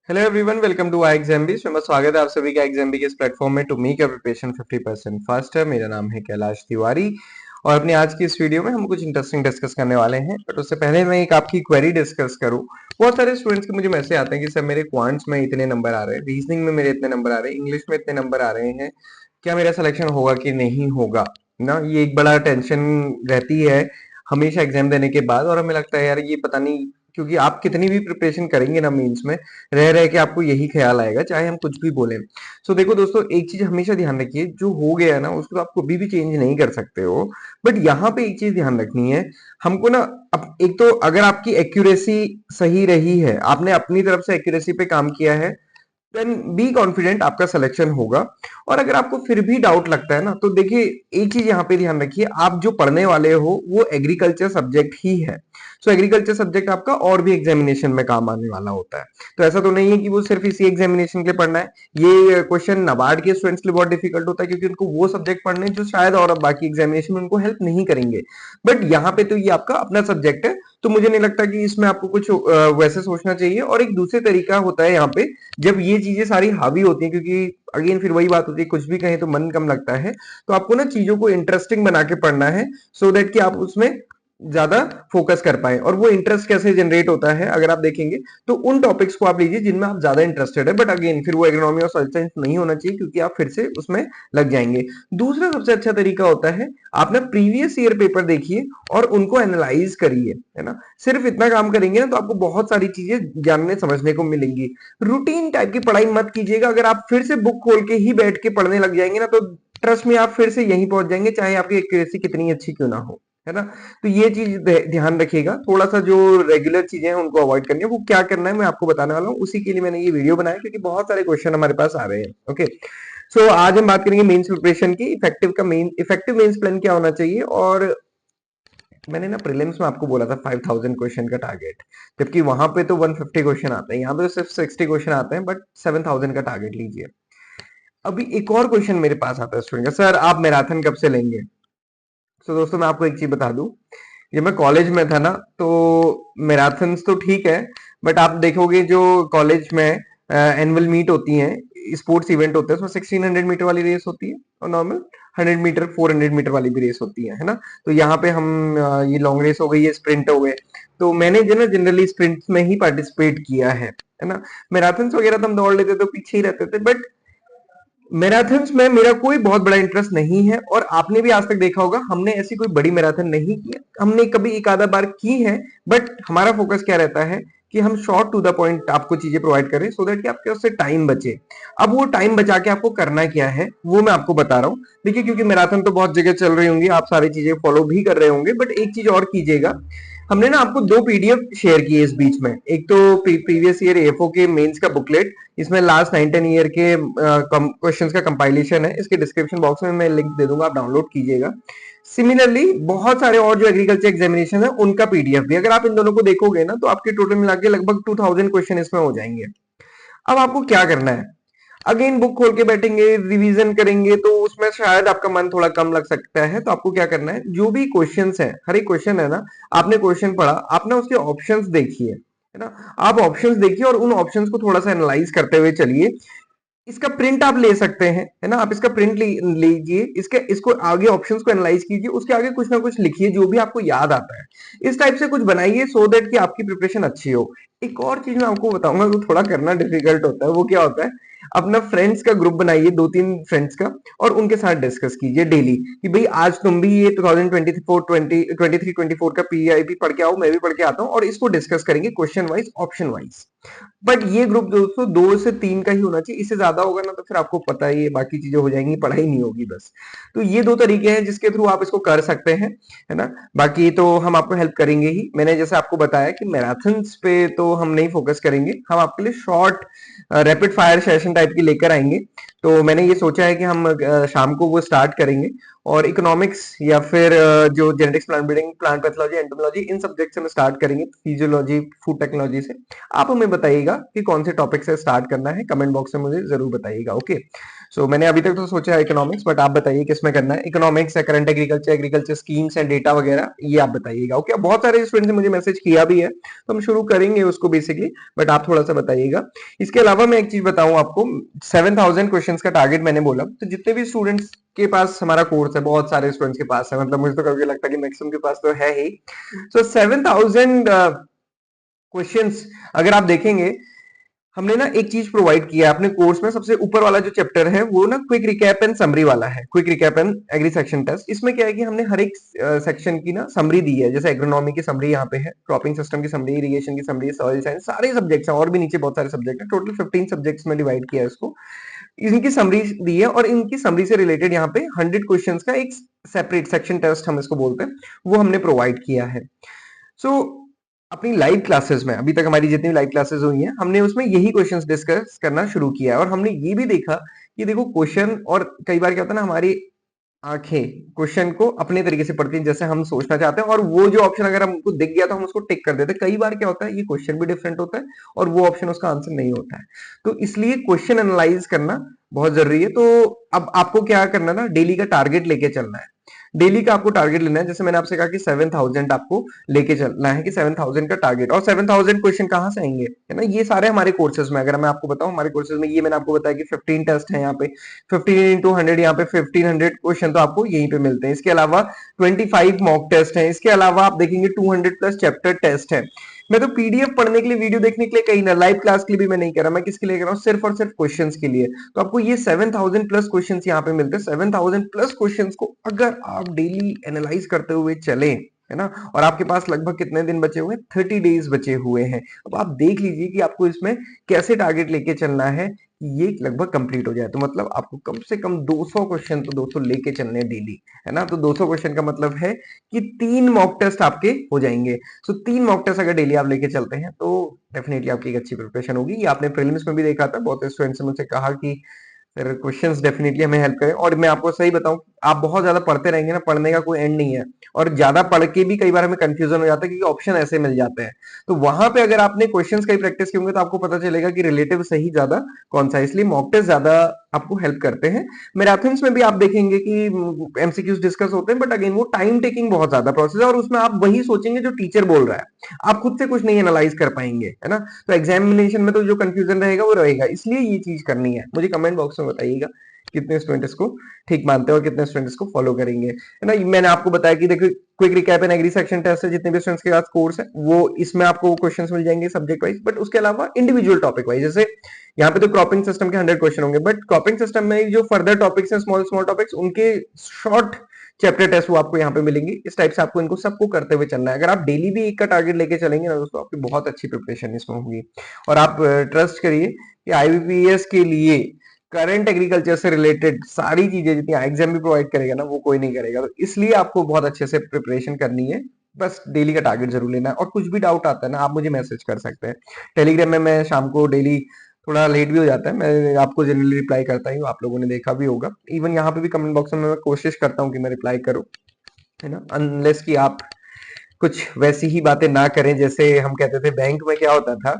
Hello everyone, welcome to I exam B. मैं स्वागत है आप सभी का एग्जाम बी के इस प्लेटफॉर्म में to make your preparation 50% faster. मेरा नाम है कैलाश तिवारी और अपनी आज की इस वीडियो में हम कुछ इंटरेस्टिंग डिस्कस करने वाले हैं। बट उससे पहले मैं एक आपकी क्वेरी डिस्कस करूं। बहुत सारे स्टूडेंट्स के मुझे मैसेज आते हैं कि सर मेरे क्वांट्स में इतने नंबर आ रहे हैं, रीजनिंग में मेरे इतने नंबर आ रहे हैं, इंग्लिश में इतने नंबर आ रहे हैं, क्या मेरा सिलेक्शन होगा कि नहीं होगा ना। ये एक बड़ा टेंशन रहती है हमेशा एग्जाम देने के बाद। और हमें लगता है यार ये पता नहीं, क्योंकि आप कितनी भी प्रिपरेशन करेंगे ना मेंस में, रह रह के आपको यही ख्याल आएगा चाहे हम कुछ भी बोलें। देखो दोस्तों, एक चीज हमेशा ध्यान रखिए, जो हो गया ना उसको तो आप कभी भी चेंज नहीं कर सकते हो। बट यहाँ पे एक चीज ध्यान रखनी है हमको ना। अब एक तो अगर आपकी एक्यूरेसी सही रही है, आपने अपनी तरफ से एक्यूरेसी पे काम किया है, देन बी कॉन्फिडेंट, आपका सिलेक्शन होगा। और अगर आपको फिर भी डाउट लगता है ना, तो देखिए एक चीज यहाँ पे ध्यान रखिए, आप जो पढ़ने वाले हो वो एग्रीकल्चर सब्जेक्ट ही है। एग्रीकल्चर सब्जेक्ट आपका और भी एग्जामिनेशन में काम आने वाला होता है। तो ऐसा तो नहीं है कि वो सिर्फ इसी एग्जामिनेशन के लिए पढ़ना है। ये क्वेश्चन नाबार्ड के स्टूडेंट्स के लिए बहुत डिफिकल्ट होता है, क्योंकि उनको वो सब्जेक्ट पढ़ने जो शायद और बाकी एग्जामिनेशन में उनको हेल्प नहीं करेंगे। बट यहाँ पे तो ये आपका अपना सब्जेक्ट है, तो मुझे नहीं लगता कि इसमें आपको कुछ वैसे सोचना चाहिए। और एक दूसरे तरीका होता है यहाँ पे, जब ये चीजें सारी हावी होती हैं, क्योंकि अगेन फिर वही बात होती है, कुछ भी कहें तो मन कम लगता है। तो आपको ना चीजों को इंटरेस्टिंग बना के पढ़ना है, सो दैट कि आप उसमें ज्यादा फोकस कर पाए। और वो इंटरेस्ट कैसे जनरेट होता है अगर आप देखेंगे, तो उन टॉपिक्स को आप लीजिए जिनमें आप ज्यादा इंटरेस्टेड है। बट अगेन फिर वो एग्रोनॉमी और सोशल साइंस नहीं होना चाहिए, क्योंकि आप फिर से उसमें लग जाएंगे। दूसरा सबसे अच्छा तरीका होता है, आप ना प्रीवियस ईयर पेपर देखिए और उनको एनालाइज करिए, है ना। सिर्फ इतना काम करेंगे ना तो आपको बहुत सारी चीजें जानने समझने को मिलेंगी। रूटीन टाइप की पढ़ाई मत कीजिएगा। अगर आप फिर से बुक खोल के ही बैठ के पढ़ने लग जाएंगे ना, तो ट्रस्ट में आप फिर से यहीं पहुंच जाएंगे, चाहे आपकी एक्यूरेसी कितनी अच्छी क्यों ना हो, है ना। तो ये चीज ध्यान रखिएगा। थोड़ा सा जो रेगुलर चीजें हैं उनको अवॉइड करनी है। वो क्या करना है मैं आपको बताने वाला हूँ, उसी के लिए मैंने ये वीडियो बनाया, क्योंकि बहुत सारे क्वेश्चन हमारे पास आ रहे हैं। ओके, आज हम बात करेंगे मेंस प्रिपरेशन की। इफेक्टिव मेंस प्लान क्या होना चाहिए। और मैंने ना प्रीलिम्स में आपको बोला था 5000 क्वेश्चन का टारगेट, जबकि वहां पे तो 150 क्वेश्चन आते हैं, यहाँ पे तो सिर्फ 60 क्वेश्चन आते हैं। बट 7000 का टारगेट लीजिए। अभी एक और क्वेश्चन मेरे पास आता है स्टूडेंट का, सर आप मैराथन कब से लेंगे। दोस्तों मैं आपको एक चीज बता दूं, जब मैं कॉलेज में था ना, तो मैराथन्स तो ठीक है, बट आप देखोगे जो कॉलेज में एनुअल मीट होती हैं, स्पोर्ट्स इवेंट होते हैं, उसमें 1600 मीटर वाली रेस होती है और नॉर्मल 100 मीटर 400 मीटर वाली भी रेस होती है ना। तो यहाँ पे हम ये लॉन्ग रेस हो गई, ये स्प्रिंट हो गए। तो मैंने जो ना जनरली स्प्रिंट्स में ही पार्टिसिपेट किया है ना। मैराथन्स वगैरह तो हम दौड़ लेते तो पीछे ही रहते थे। बट मैराथन्स में मेरा कोई बहुत बड़ा इंटरेस्ट नहीं है। और आपने भी आज तक देखा होगा, हमने ऐसी कोई बड़ी मैराथन नहीं की है। हमने कभी एक आधा बार की है, बट हमारा फोकस क्या रहता है कि हम शॉर्ट टू द पॉइंट आपको चीजें प्रोवाइड करें, सो दैट कि आपके उससे टाइम बचे। अब वो टाइम बचा के आपको करना क्या है वो मैं आपको बता रहा हूँ। देखिए, क्योंकि मैराथन तो बहुत जगह चल रही होंगी, आप सारी चीजें फॉलो भी कर रहे होंगे, बट एक चीज और कीजिएगा। हमने ना आपको दो पीडीएफ शेयर की है इस बीच में। एक तो प्रीवियस ईयर एएफओ के मेंस का बुकलेट, इसमें लास्ट 9-10 ईयर के क्वेश्चंस का कंपाइलेशन है। इसके डिस्क्रिप्शन बॉक्स में मैं लिंक दे दूंगा, आप डाउनलोड कीजिएगा। सिमिलरली बहुत सारे और जो एग्रीकल्चर एग्जामिनेशन है उनका पीडीएफ भी, अगर आप इन दोनों को देखोगे ना, तो आपके टोटल मिला के लगभग 2000 क्वेश्चन इसमें हो जाएंगे। अब आपको क्या करना है, अगेन बुक खोल के बैठेंगे, रिवीजन करेंगे, तो उसमें शायद आपका मन थोड़ा कम लग सकता है। तो आपको क्या करना है, जो भी क्वेश्चंस है, हर एक क्वेश्चन है ना, आपने क्वेश्चन पढ़ा, आप ना उसके ऑप्शंस देखिए, है ना। आप ऑप्शंस देखिए और उन ऑप्शंस को थोड़ा सा एनालाइज करते हुए चलिए। इसका प्रिंट आप ले सकते हैं, है ना। आप इसका प्रिंट लीजिए, इसके इसको आगे ऑप्शंस को एनालाइज कीजिए, उसके आगे कुछ ना कुछ लिखिए जो भी आपको याद आता है। इस टाइप से कुछ बनाइए, सो दैट कि आपकी प्रिपरेशन अच्छी हो। एक और चीज मैं आपको बताऊंगा, जो थोड़ा करना डिफिकल्ट होता है, वो क्या होता है, अपना फ्रेंड्स का ग्रुप बनाइए, 2-3 फ्रेंड्स का, और उनके साथ डिस्कस कीजिए डेली कि भाई आज तुम भी ये 2023-24 का पीआईबी पढ़ के आओ, मैं भी पढ़ के आता हूँ, और इसको डिस्कस करेंगे question wise, option wise. But ये ग्रुप दोस्तों 2 से 3 का ही होना चाहिए। इससे ज्यादा होगा ना, तो फिर आपको पता ही है बाकी चीजें हो जाएंगी, पढ़ाई नहीं होगी बस। तो ये दो तरीके हैं जिसके थ्रू आप इसको कर सकते हैं, है ना। बाकी तो हम आपको हेल्प करेंगे ही। मैंने जैसे आपको बताया कि मैराथन्स पे तो हम नहीं फोकस करेंगे, हम आपके लिए short rapid fire session type की लेकर आएंगे। तो मैंने ये सोचा है कि हम शाम को वो स्टार्ट करेंगे, और इकोनॉमिक्स या फिर जो genetics, plant breeding, plant pathology, entomology, इन सब्जेक्ट से हम स्टार्ट करेंगे, फिजियोलॉजी, फूड टेक्नोलॉजी से। आप हमें बताइएगा कि कौन से टॉपिक से स्टार्ट करना है, कमेंट बॉक्स में मुझे जरूर बताइएगा। ओके, मैंने अभी तक तो सोचा है इकोनॉमिक्स, बट आप बताइए किसमें करना है। इकोनॉमिक्स है, current agriculture, agriculture schemes and data वगैरह, ये आप बताइएगा। ओके, बहुत सारे स्टूडेंट्स ने मुझे मैसेज किया भी है, तो हम शुरू करेंगे उसको बेसिकली, बट आप थोड़ा सा बताइएगा। इसके अलावा मैं एक चीज बताऊं आपको, 7000 क्वेश्चंस का टारगेट मैंने बोला, तो जितने भी स्टूडेंट्स के पास हमारा कोर्स है, बहुत सारे स्टूडेंट्स के पास है, मतलब मुझे तो कभी लगता है कि मैक्सिमम के पास तो है ही। 7000 क्वेश्चंस अगर आप देखेंगे, हमने ना एक चीज प्रोवाइड किया है अपने कोर्स में। सबसे ऊपर वाला जो चैप्टर है वो ना क्विक रिकैप एंड समरी वाला है, quick recap and agri section test. इसमें क्या है कि हमने हर एक सेक्शन की ना समरी दी है, जैसे एग्रोनॉमी की समरी यहाँ पे है, क्रॉपिंग सिस्टम की समरी, इरिगेशन की समरी, सॉइल साइंस, सारे सब्जेक्ट्स हैं, और भी नीचे बहुत सारे सब्जेक्ट हैं, टोटल 15 सब्जेक्ट्स में डिवाइड किया है इसको। इनकी समरी दी है, और इनकी समरी से रिलेटेड यहाँ पे 100 क्वेश्चंस का एक सेपरेट सेक्शन टेस्ट हम इसको बोलते हैं, वो हमने प्रोवाइड किया है। सो अपनी लाइव क्लासेस में अभी तक हमारी जितनी लाइव क्लासेस हुई हैं, हमने उसमें यही क्वेश्चंस डिस्कस करना शुरू किया है। और हमने ये भी देखा कि देखो क्वेश्चन, और कई बार क्या होता है ना, हमारी आंखें क्वेश्चन को अपने तरीके से पढ़ती हैं जैसे हम सोचना चाहते हैं, और वो जो ऑप्शन अगर हमको दिख गया तो हम उसको टिक कर देते हैं। कई बार क्या होता है, ये क्वेश्चन भी डिफरेंट होता है और वो ऑप्शन उसका आंसर नहीं होता है, तो इसलिए क्वेश्चन एनालाइज करना बहुत जरूरी है। तो अब आपको क्या करना है ना, डेली का टारगेट लेके चलना है। डेली का आपको टारगेट लेना है, जैसे मैंने आपसे कहा कि 7000 आपको लेके चलना है, कि 7000 का टारगेट। और 7000 क्वेश्चन कहां से आएंगे, है ना, ये सारे हमारे कोर्सेज में, अगर मैं आपको बताऊं हमारे कोर्सेज में, ये मैंने आपको बताया कि 15 टेस्ट है यहाँ पे, 15 इंटू 100, यहाँ पे 1500 क्वेश्चन तो आपको यहीं पे मिलते हैं। इसके अलावा 25 मॉक टेस्ट है, इसके अलावा आप देखेंगे 200 प्लस चैप्टर टेस्ट है। मैं तो पीडीएफ पढ़ने के लिए, वीडियो देखने के लिए कहीं ना, लाइव क्लास के लिए भी मैं नहीं कर रहा, मैं किसके लिए कर रहा हूँ, सिर्फ और सिर्फ क्वेश्चंस के लिए। तो आपको ये 7000 प्लस क्वेश्चंस यहाँ पे मिलते हैं। 7000 प्लस क्वेश्चंस को अगर आप डेली एनालाइज करते हुए चले, है ना, और आपके पास लगभग कितने दिन बचे हुए हैं, 30 डेज बचे हुए हैं। अब आप देख लीजिए कि आपको इसमें कैसे टारगेट लेके चलना है कि ये लगभग कंप्लीट हो जाए। तो मतलब आपको कम से कम 200 क्वेश्चन तो दोस्तों लेके चलने डेली, है ना। तो 200 क्वेश्चन का मतलब है कि 3 मॉक टेस्ट आपके हो जाएंगे। सो 3 मॉक टेस्ट अगर डेली आप लेके चलते हैं तो डेफिनेटली आपकी एक अच्छी प्रिपरेशन होगी। ये आपने प्रीलिम्स में भी देखा था, बहुत स्टूडेंट्स ने मुझसे कहा कि सर क्वेश्चंस डेफिनेटली हमें हेल्प करें। और मैं आपको सही बताऊं, आप बहुत ज्यादा पढ़ते रहेंगे ना, पढ़ने का कोई एंड नहीं है, और ज्यादा पढ़ के भी कई बार हमें कंफ्यूजन हो जाता है क्योंकि ऑप्शन ऐसे मिल जाते हैं। तो वहां पे अगर आपने क्वेश्चंस की प्रैक्टिस की होंगे तो आपको पता चलेगा कि रिलेटिव सही ज्यादा कौन सा है, इसलिए मॉक टेस्ट ज्यादा आपको हेल्प करते हैं। मैराथन्स में भी आप देखेंगे कि एमसीक्यूज डिस्कस होते हैं, बट अगेन वो टाइम टेकिंग बहुत ज्यादा प्रोसेस है, और उसमें आप वही सोचेंगे जो टीचर बोल रहा है, आप खुद से कुछ नहीं एनालाइज कर पाएंगे, है ना। तो एग्जामिनेशन में तो जो कंफ्यूजन रहेगा वो रहेगा, इसलिए ये चीज करनी है। मुझे कमेंट बॉक्स में बताइएगा कितने स्टूडेंट इसको ठीक मानते हैं और कितने स्टूडेंट इसको फॉलो करेंगे, है ना। मैंने आपको बताया कि देखो quick recap and agri section test है, जितने भी स्टूडेंट्स के पास कोर्स है वो इसमें आपको क्वेश्चंस मिल जाएंगे सब्जेक्ट वाइज, बट उसके अलावा इंडिविजुअल टॉपिक वाइज, जैसे यहाँ पे तो क्रॉपिंग सिस्टम के 100 क्वेश्चन होंगे, बट क्रॉपिंग सिस्टम में जो फर्दर टॉपिक्स हैं, स्मॉल स्मॉल टॉपिक्स, उनके शॉर्ट चैप्टर टेस्ट वो आपको यहाँ पे मिलेंगे। इस टाइप से आपको इनको सबको करते हुए चलना है। अगर आप डेली भी एक का टारगेट लेके चलेंगे ना दोस्तों, आपकी बहुत अच्छी प्रिपरेशन इसमें होगी। और आप ट्रस्ट करिए कि आईबीपीएस के लिए करंट एग्रीकल्चर से रिलेटेड सारी चीजें जितनी एग्जाम भी प्रोवाइड करेगा ना, वो कोई नहीं करेगा। तो इसलिए आपको बहुत अच्छे से प्रिपरेशन करनी है, बस डेली का टारगेट जरूर लेना है। और कुछ भी डाउट आता है ना, आप मुझे मैसेज कर सकते हैं टेलीग्राम में। मैं शाम को डेली, थोड़ा लेट भी हो जाता है, मैं आपको जनरली रिप्लाई करता ही हूँ, आप लोगों ने देखा भी होगा। इवन यहाँ पे भी कमेंट बॉक्स में मैं कोशिश करता हूँ कि मैं रिप्लाई करूँ, है ना, अनलेस कि आप कुछ वैसी ही बातें ना करें जैसे हम कहते थे बैंक में क्या होता था।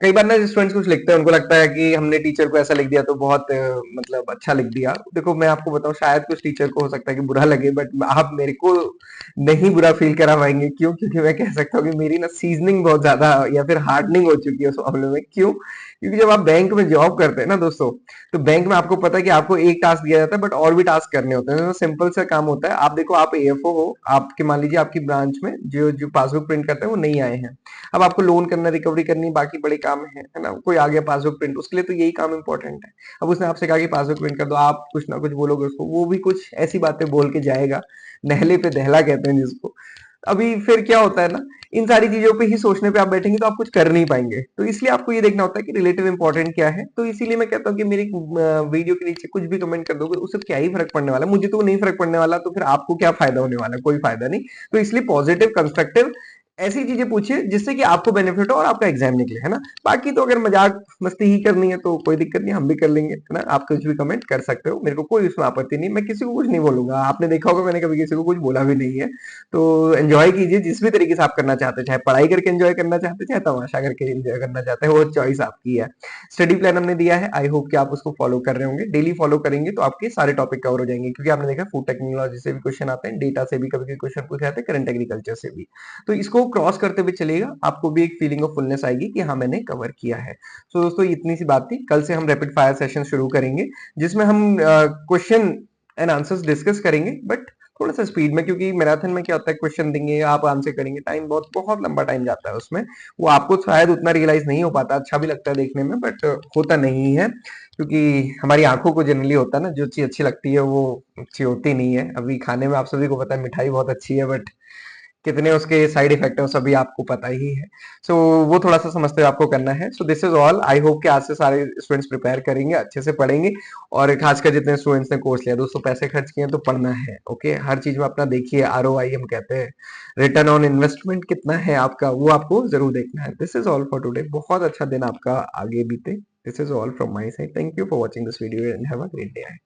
कई बार ना स्टूडेंट्स कुछ लिखते हैं, उनको लगता है कि हमने टीचर को ऐसा लिख दिया तो बहुत मतलब अच्छा लिख दिया। देखो मैं आपको बताऊं, शायद कुछ टीचर को हो सकता है कि बुरा लगे, बट आप मेरे को नहीं बुरा फील करा पाएंगे। क्यों? क्योंकि मैं कह सकता हूँ कि मेरी ना सीजनिंग बहुत ज्यादा या फिर हार्डनिंग हो चुकी है उस मामले में। क्यों? क्योंकि जब आप बैंक में जॉब करते हैं ना दोस्तों, तो बैंक में आपको पता है कि आपको एक टास्क दिया जाता है, बट और भी टास्क करने होते हैं। तो सिंपल सा काम होता है, आप देखो आप एएफओ हो, आपके मान लीजिए आपकी ब्रांच में जो जो पासबुक प्रिंट करते हैं वो नहीं आए हैं। अब आपको लोन करना, रिकवरी करनी, बाकी बड़े काम है ना। कोई आ गया पासबुक प्रिंट, उसके लिए तो यही काम इंपॉर्टेंट है। अब उसने आपसे कहा कि पासबुक प्रिंट कर दो, आप कुछ ना कुछ बोलोगे उसको, वो भी कुछ ऐसी बातें बोल के जाएगा, नहले पे दहला कहते हैं जिसको। अभी फिर क्या होता है ना, इन सारी चीजों पे ही सोचने पे आप बैठेंगे तो आप कुछ कर नहीं पाएंगे। तो इसलिए आपको ये देखना होता है कि रिलेटिव इंपॉर्टेंट क्या है। तो इसीलिए मैं कहता हूँ कि मेरी वीडियो के नीचे कुछ भी कमेंट कर दोगे, उससे क्या ही फर्क पड़ने वाला है, मुझे तो नहीं फर्क पड़ने वाला, तो फिर आपको क्या फायदा होने वाला है, कोई फायदा नहीं। तो इसलिए पॉजिटिव कंस्ट्रक्टिव ऐसी चीजें पूछिए जिससे कि आपको बेनिफिट हो और आपका एग्जाम निकले, है ना। बाकी तो अगर मजाक मस्ती ही करनी है तो कोई दिक्कत नहीं, हम भी कर लेंगे, है ना। आप कुछ भी कमेंट कर सकते हो, मेरे को कोई उसमें आपत्ति नहीं, मैं किसी को कुछ नहीं बोलूंगा। आपने देखा होगा मैंने कभी किसी को कुछ बोला भी नहीं है। तो एंजॉय कीजिए जिस भी तरीके से आप करना चाहते हैं, चाहे पढ़ाई करके एंजॉय करना चाहते हैं, चाहे तमाशा करके एंजॉय करना चाहते हैं, वो चॉइस आपकी है। स्टडी प्लान हमने दिया है, आई होप कि आप उसको फॉलो कर रहे होंगे। डेली फॉलो करेंगे तो आपके सारे टॉपिक कवर हो जाएंगे, क्योंकि आपने देखा फूड टेक्नोलॉजी से भी क्वेश्चन आते हैं, डेटा से भी कभी कभी क्वेश्चन पूछे जाते हैं, करंट एग्रीकल्चर से भी। तो इसको क्रॉस करते हुए चलेगा, आपको भी एक फीलिंग ऑफ फुलनेस आएगी कि हाँ मैंने कवर किया है। सो दोस्तों इतनी सी बात थी। कल से हम रैपिड फायर सेशन शुरू करेंगे, जिसमें हम क्वेश्चन एंड आंसर्स डिस्कस करेंगे, बट थोड़ा सा स्पीड में, क्योंकि मैराथन में क्या होता है, क्वेश्चन देंगे आप आंसर करेंगे, टाइम बहुत बहुत लंबा टाइम जाता है उसमें। वो आपको शायद उतना रियलाइज नहीं हो पाता, अच्छा भी लगता है देखने में, बट होता नहीं है, क्योंकि हमारी आंखों को जनरली होता है ना, जो चीज अच्छी लगती है वो अच्छी होती नहीं है। अभी खाने में आप सभी को पता है मिठाई बहुत अच्छी है, बट कितने उसके साइड इफेक्ट है वो सभी आपको पता ही है। सो वो थोड़ा सा समझते हुए आपको करना है। So this is all, I hope कि आज से सारे स्टूडेंट्स प्रिपेयर करेंगे, अच्छे से पढ़ेंगे। और खासकर जितने स्टूडेंट्स ने कोर्स लिया, दोस्तों पैसे खर्च किए तो पढ़ना है, ओके। हर चीज में अपना देखिए, ROI हम कहते हैं, रिटर्न ऑन इन्वेस्टमेंट कितना है आपका, वो आपको जरूर देखना है। This is all for today. बहुत अच्छा दिन आपका आगे बीते। This is all from my side. Thank you for watching this video and have a great day.